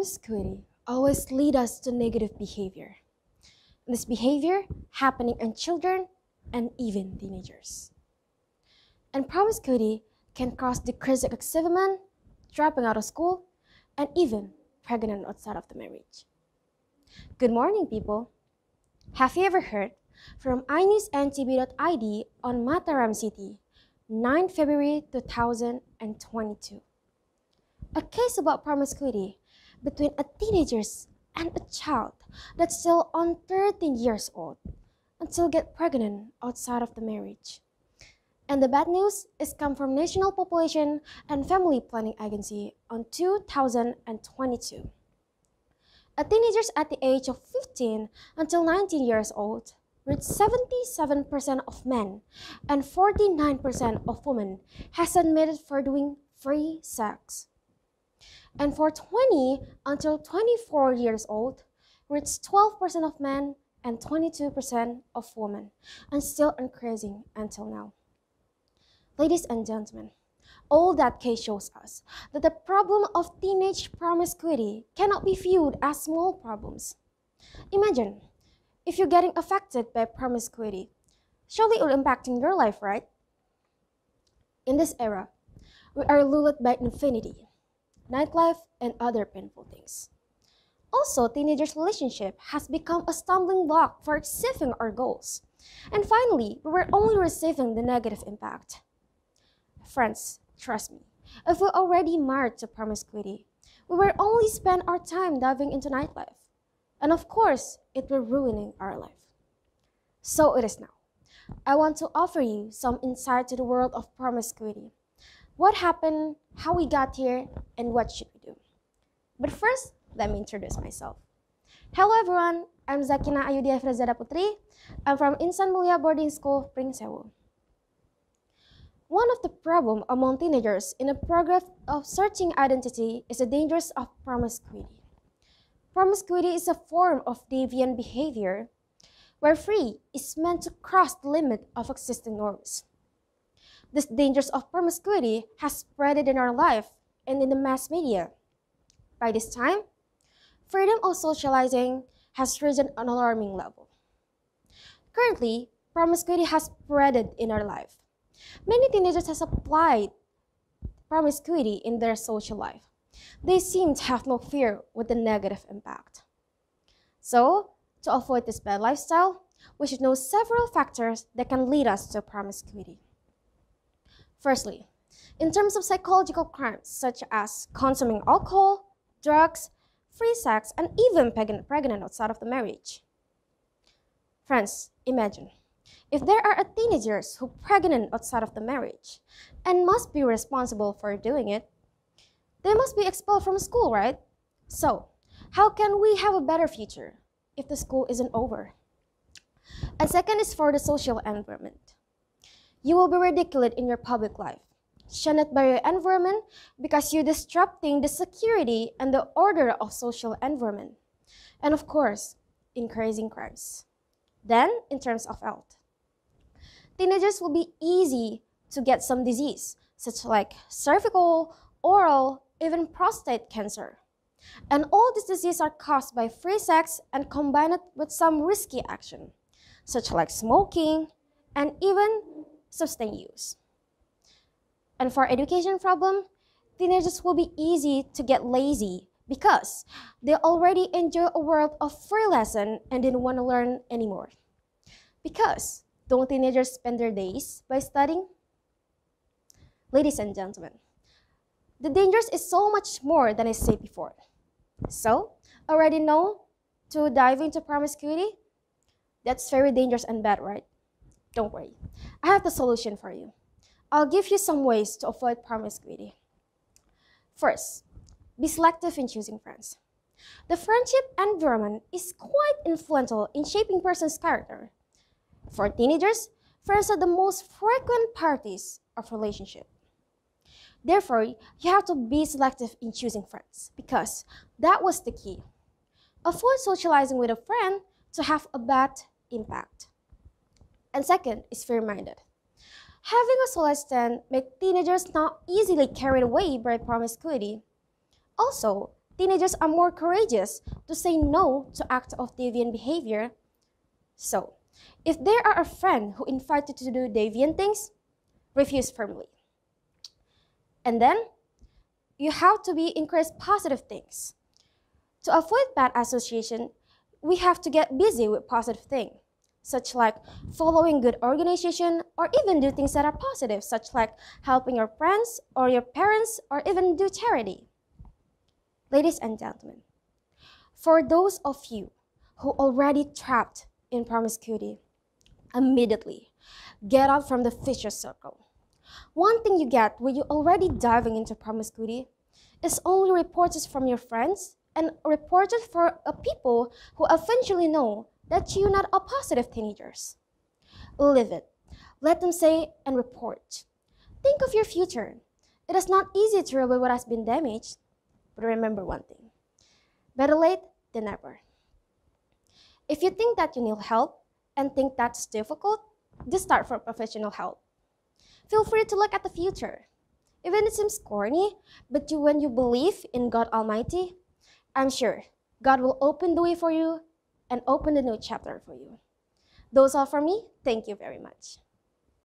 Promiscuity always leads us to negative behavior. This behavior happening in children and even teenagers. And promiscuity can cause decreased achievement, dropping out of school, and even pregnant outside of the marriage. Good morning, people. Have you ever heard from inewsntv.id on Mataram City, 9 February 2022? A case about promiscuity between a teenager and a child that's still on 13 years old until get pregnant outside of the marriage. And the bad news is come from National Population and Family Planning Agency on 2022. A teenagers at the age of 15 until 19 years old reach 77% of men and 49% of women has admitted for doing free sex. And for 20 until 24 years old, reach 12% of men and 22% of women, and still increasing until now. Ladies and gentlemen, all that case shows us that the problem of teenage promiscuity cannot be viewed as small problems. Imagine, if you're getting affected by promiscuity, surely it will impacting your life, right? In this era, we are lulled by infinity, nightlife, and other painful things. Also, teenagers' relationship has become a stumbling block for achieving our goals. And finally, we were only receiving the negative impact. Friends, trust me, if we're already married to promiscuity, we will only spend our time diving into nightlife. And of course, it will ruining our life. So it is now. I want to offer you some insight to the world of promiscuity. What happened, how we got here, and what should we do? But first, let me introduce myself. Hello everyone, I'm Zakina Ayudia Frazada Putri. I'm from Insan Mulia Boarding School, Pringsewu. One of the problems among teenagers in the progress of searching identity is the dangers of promiscuity. Promiscuity is a form of deviant behavior where free is meant to cross the limit of existing norms. This dangers of promiscuity has spread in our life and in the mass media. By this time, freedom of socializing has risen an alarming level. Currently, promiscuity has spread in our life. Many teenagers have applied promiscuity in their social life. They seem to have no fear with the negative impact. So, to avoid this bad lifestyle, we should know several factors that can lead us to promiscuity. Firstly, in terms of psychological crimes such as consuming alcohol, drugs, free sex, and even pregnant outside of the marriage. Friends, imagine, if there are teenagers who are pregnant outside of the marriage and must be responsible for doing it, they must be expelled from school, right? So, how can we have a better future if the school isn't over? And second is for the social environment. You will be ridiculed in your public life, shunned by your environment because you're disrupting the security and the order of social environment. And of course, increasing crimes. Then, in terms of health, teenagers will be easy to get some disease, such like cervical, oral, even prostate cancer. And all these diseases are caused by free sex and combined with some risky action, such like smoking and even substance use. And for education problem, teenagers will be easy to get lazy because they already enjoy a world of free lesson and didn't want to learn anymore. Because don't teenagers spend their days by studying? Ladies and gentlemen, the dangers is so much more than I said before. So, already know to dive into promiscuity? That's very dangerous and bad, right? Don't worry, I have the solution for you. I'll give you some ways to avoid promiscuity. First, be selective in choosing friends. The friendship environment is quite influential in shaping a person's character. For teenagers, friends are the most frequent parties of relationship. Therefore, you have to be selective in choosing friends because that was the key. Avoid socializing with a friend to have a bad impact. And second is fear-minded. Having a solid stand makes teenagers not easily carried away by promiscuity. Also, teenagers are more courageous to say no to acts of deviant behavior. So, if there are a friend who invites you to do deviant things, refuse firmly. And then, you have to be encouraged positive things. To avoid bad association, we have to get busy with positive things, such like following good organization or even do things that are positive, such like helping your friends or your parents or even do charity. Ladies and gentlemen, for those of you who already trapped in promiscuity, immediately get out from the vicious circle. One thing you get when you're already diving into promiscuity is only reports from your friends and reported for people who eventually know that you're not a positive teenagers. Live it. Let them say and report. Think of your future. It is not easy to rebuild what has been damaged, but remember one thing. Better late than never. If you think that you need help and think that's difficult, just start for professional help. Feel free to look at the future. Even it seems corny, but when you believe in God Almighty, I'm sure God will open the way for you and open a new chapter for you. Those all from me. Thank you very much.